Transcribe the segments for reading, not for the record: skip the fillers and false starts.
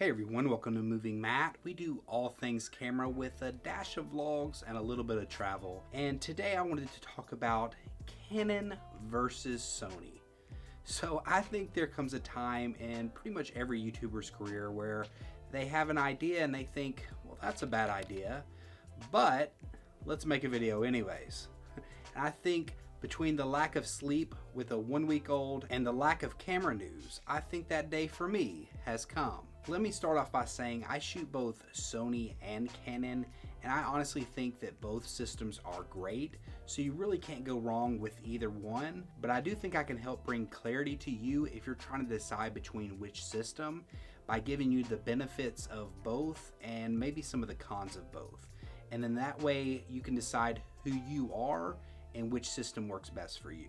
Hey everyone, welcome to Moving Matt. We do all things camera with a dash of vlogs and a little bit of travel. And today I wanted to talk about Canon versus Sony. So I think there comes a time in pretty much every YouTuber's career where they have an idea and they think, well, that's a bad idea, but let's make a video anyways. And I think between the lack of sleep with a 1 week old and the lack of camera news, I think that day for me has come. Let me start off by saying I shoot both Sony and Canon, and I honestly think that both systems are great, so you really can't go wrong with either one, but I do think I can help bring clarity to you if you're trying to decide between which system by giving you the benefits of both and maybe some of the cons of both. And then that way you can decide who you are and which system works best for you.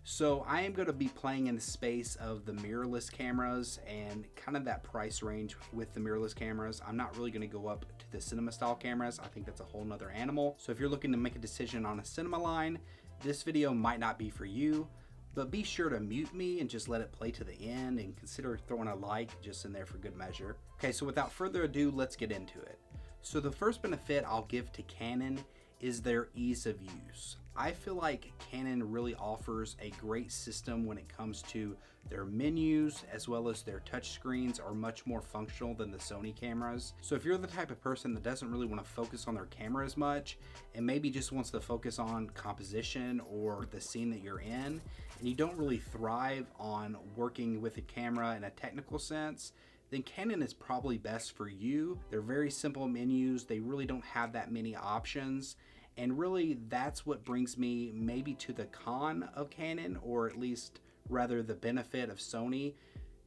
So I am going to be playing in the space of the mirrorless cameras and kind of that price range with the mirrorless cameras. I'm not really going to go up to the cinema style cameras. I think that's a whole nother animal. So if you're looking to make a decision on a cinema line, this video might not be for you, but be sure to mute me and just let it play to the end and consider throwing a like just in there for good measure. Okay, so without further ado, let's get into it. So the first benefit I'll give to Canon is their ease of use. I feel like Canon really offers a great system when it comes to their menus, as well as their touch screens are much more functional than the Sony cameras. So if you're the type of person that doesn't really want to focus on their camera as much and maybe just wants to focus on composition or the scene that you're in, and you don't really thrive on working with a camera in a technical sense, then Canon is probably best for you. They're very simple menus. They really don't have that many options. And really that's what brings me maybe to the con of Canon, or at least rather the benefit of Sony.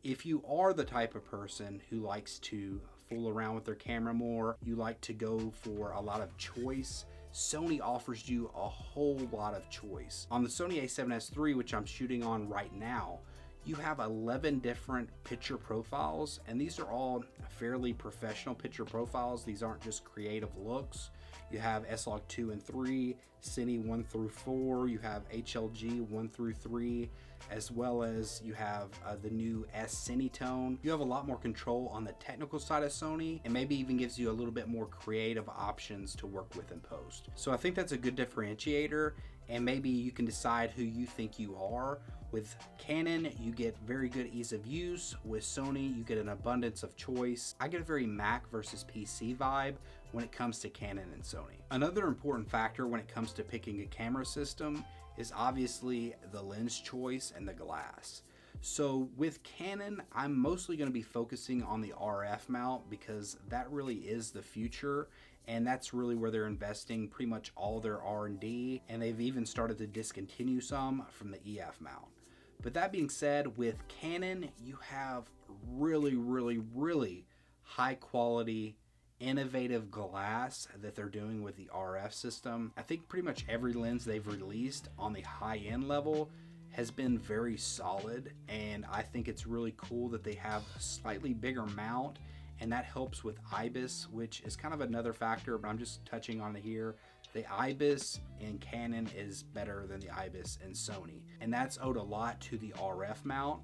If you are the type of person who likes to fool around with their camera more, you like to go for a lot of choice, Sony offers you a whole lot of choice. On the Sony a7S III, which I'm shooting on right now, you have 11 different picture profiles, and these are all fairly professional picture profiles. These aren't just creative looks. You have S-Log 2 and 3, Cine 1 through 4, you have HLG 1 through 3, as well as you have the new S-Cine tone. You have a lot more control on the technical side of Sony, and maybe even gives you a little bit more creative options to work with in post. So I think that's a good differentiator, and maybe you can decide who you think you are. With Canon, you get very good ease of use. With Sony, you get an abundance of choice. I get a very Mac versus PC vibe when it comes to Canon and Sony. Another important factor when it comes to picking a camera system is obviously the lens choice and the glass. So with Canon, I'm mostly going to be focusing on the RF mount because that really is the future, and that's really where they're investing pretty much all their R&D, and they've even started to discontinue some from the EF mount. But that being said, with Canon, you have really high quality, innovative glass that they're doing with the RF system. I think pretty much every lens they've released on the high-end level has been very solid, and I think it's really cool that they have a slightly bigger mount, and that helps with IBIS, which is kind of another factor, but I'm just touching on it here. The IBIS in Canon is better than the IBIS in Sony, and that's owed a lot to the RF mount.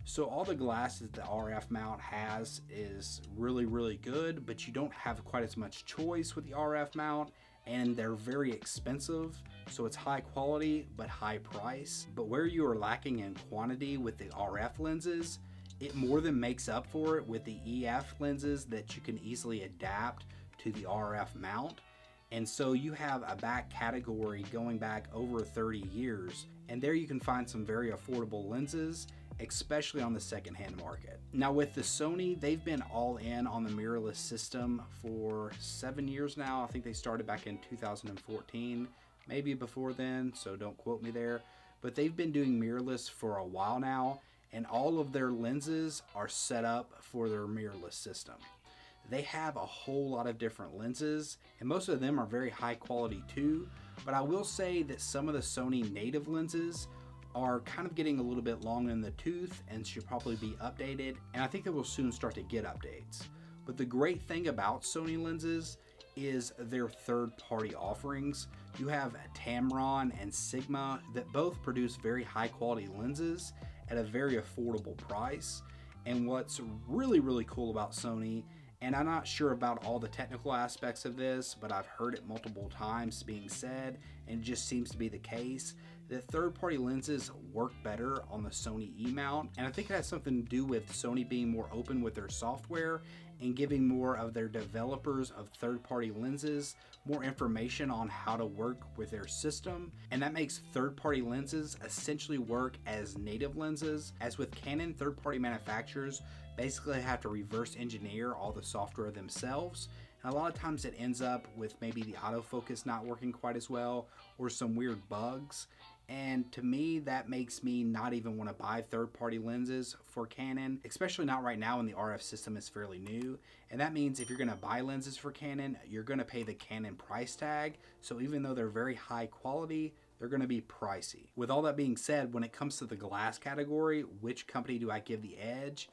So all the glasses the RF mount has is really good, but you don't have quite as much choice with the RF mount, and they're very expensive. So it's high quality but high price. But where you are lacking in quantity with the RF lenses, it more than makes up for it with the EF lenses that you can easily adapt to the RF mount. And so you have a back category going back over 30 years, and there you can find some very affordable lenses, especially on the secondhand market. Now with the Sony, they've been all in on the mirrorless system for 7 years now. I think they started back in 2014, maybe before then, so don't quote me there. But they've been doing mirrorless for a while now, and all of their lenses are set up for their mirrorless system. They have a whole lot of different lenses, and most of them are very high quality too, but I will say that some of the Sony native lenses are kind of getting a little bit long in the tooth and should probably be updated, and I think they will soon start to get updates. But the great thing about Sony lenses is their third-party offerings. You have Tamron and Sigma that both produce very high quality lenses at a very affordable price. And what's really, really cool about Sony, and I'm not sure about all the technical aspects of this, but I've heard it multiple times being said, and it just seems to be the case, that third-party lenses work better on the Sony E-mount. And I think it has something to do with Sony being more open with their software and giving more of their developers of third-party lenses more information on how to work with their system. And that makes third-party lenses essentially work as native lenses. As with Canon, third-party manufacturers basically have to reverse engineer all the software themselves. And a lot of times it ends up with maybe the autofocus not working quite as well or some weird bugs. And to me, that makes me not even want to buy third-party lenses for Canon, especially not right now when the RF system is fairly new. And that means if you're going to buy lenses for Canon, you're going to pay the Canon price tag. So even though they're very high quality, they're going to be pricey. With all that being said, when it comes to the glass category, which company do I give the edge?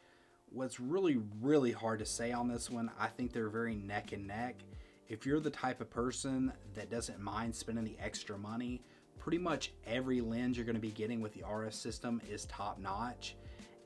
What's really, really hard to say on this one, I think they're very neck and neck. If you're the type of person that doesn't mind spending the extra money, pretty much every lens you're going to be getting with the RF system is top notch.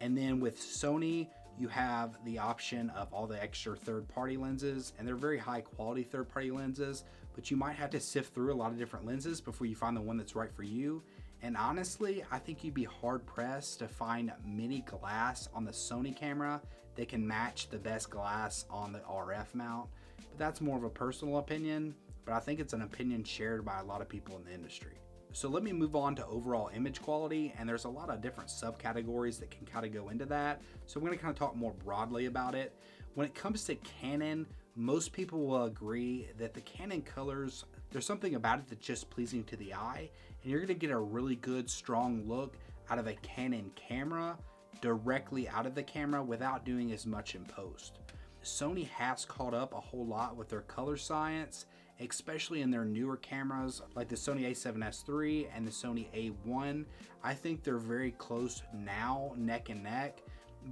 And then with Sony, you have the option of all the extra third-party lenses, and they're very high quality third-party lenses, but you might have to sift through a lot of different lenses before you find the one that's right for you. And honestly, I think you'd be hard pressed to find many glass on the Sony camera that can match the best glass on the RF mount. But that's more of a personal opinion, but I think it's an opinion shared by a lot of people in the industry. So let me move on to overall image quality, and there's a lot of different subcategories that can kind of go into that. So I'm going to kind of talk more broadly about it. When it comes to Canon, most people will agree that the Canon colors, there's something about it that's just pleasing to the eye, and you're going to get a really good strong look out of a Canon camera directly out of the camera without doing as much in post. Sony has caught up a whole lot with their color science, especially in their newer cameras like the Sony a7S III and the Sony a1. I think they're very close now, neck and neck,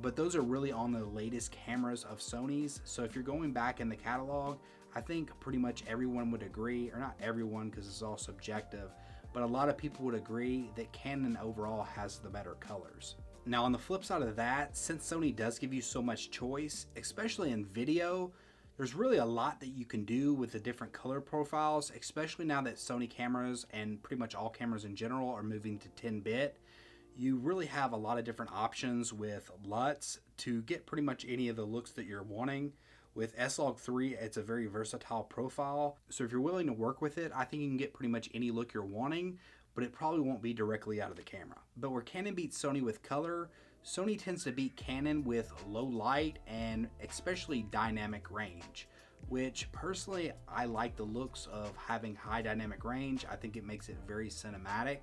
but those are really on the latest cameras of Sony's. So if you're going back in the catalog, I think pretty much everyone would agree, or not everyone because it's all subjective, but a lot of people would agree that Canon overall has the better colors. Now on the flip side of that, since Sony does give you so much choice, especially in video, there's really a lot that you can do with the different color profiles, especially now that Sony cameras and pretty much all cameras in general are moving to 10-bit. You really have a lot of different options with LUTs to get pretty much any of the looks that you're wanting. With S-Log3, it's a very versatile profile, so if you're willing to work with it, I think you can get pretty much any look you're wanting, but it probably won't be directly out of the camera. But where Canon beats Sony with color, Sony tends to beat Canon with low light and especially dynamic range, which personally I like the looks of having high dynamic range. I think it makes it very cinematic,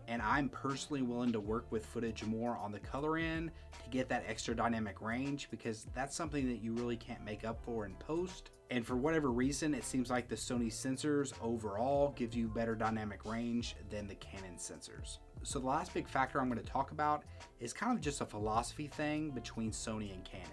and I'm personally willing to work with footage more on the color end to get that extra dynamic range, because that's something that you really can't make up for in post. And for whatever reason, it seems like the Sony sensors overall give you better dynamic range than the Canon sensors. So the last big factor I'm going to talk about is kind of just a philosophy thing between Sony and Canon.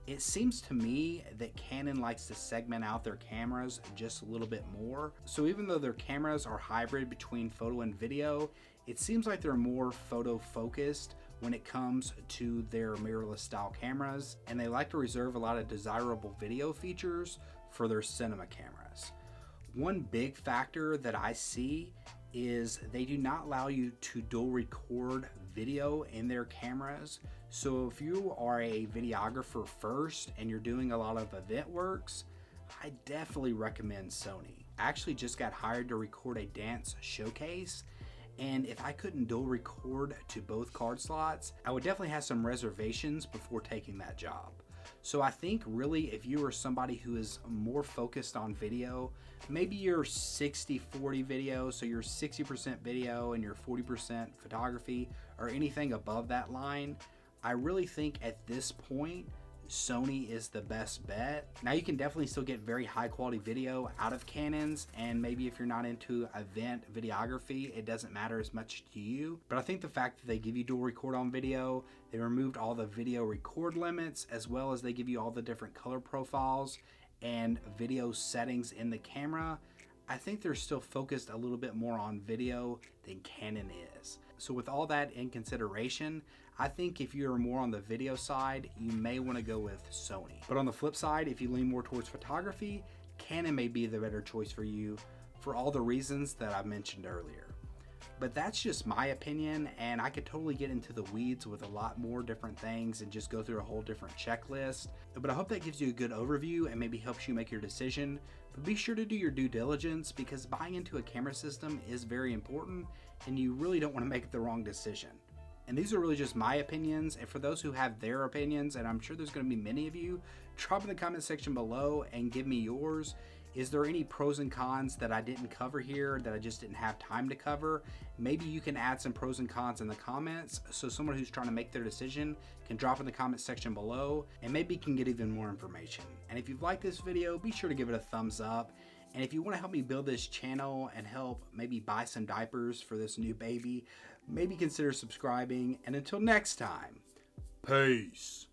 It seems to me that Canon likes to segment out their cameras just a little bit more. So even though their cameras are hybrid between photo and video, it seems like they're more photo focused when it comes to their mirrorless style cameras, and they like to reserve a lot of desirable video features for their cinema cameras. One big factor that I see is they do not allow you to dual record video in their cameras. So if you are a videographer first and you're doing a lot of event works, I definitely recommend Sony. I actually just got hired to record a dance showcase, and if I couldn't dual record to both card slots, I would definitely have some reservations before taking that job. So I think really if you are somebody who is more focused on video, maybe you're 60-40 video, so you're 60% video and you're 40% photography, or anything above that line, I really think at this point Sony is the best bet. Now you can definitely still get very high quality video out of Canons, and maybe if you're not into event videography, it doesn't matter as much to you. But I think the fact that they give you dual record on video, they removed all the video record limits, as well as they give you all the different color profiles and video settings in the camera, I think they're still focused a little bit more on video than Canon is. So with all that in consideration, I think if you're more on the video side, you may want to go with Sony. But on the flip side, if you lean more towards photography, Canon may be the better choice for you for all the reasons that I mentioned earlier. But that's just my opinion, and I could totally get into the weeds with a lot more different things and just go through a whole different checklist. But I hope that gives you a good overview and maybe helps you make your decision. But be sure to do your due diligence, because buying into a camera system is very important and you really don't want to make the wrong decision. And these are really just my opinions, and for those who have their opinions, and I'm sure there's going to be many of you, drop in the comment section below and give me yours. Is there any pros and cons that I didn't cover here that I just didn't have time to cover? Maybe you can add some pros and cons in the comments so someone who's trying to make their decision can drop in the comment section below and maybe can get even more information. And if you've liked this video, be sure to give it a thumbs up. And if you want to help me build this channel and help maybe buy some diapers for this new baby, maybe consider subscribing. And until next time, peace.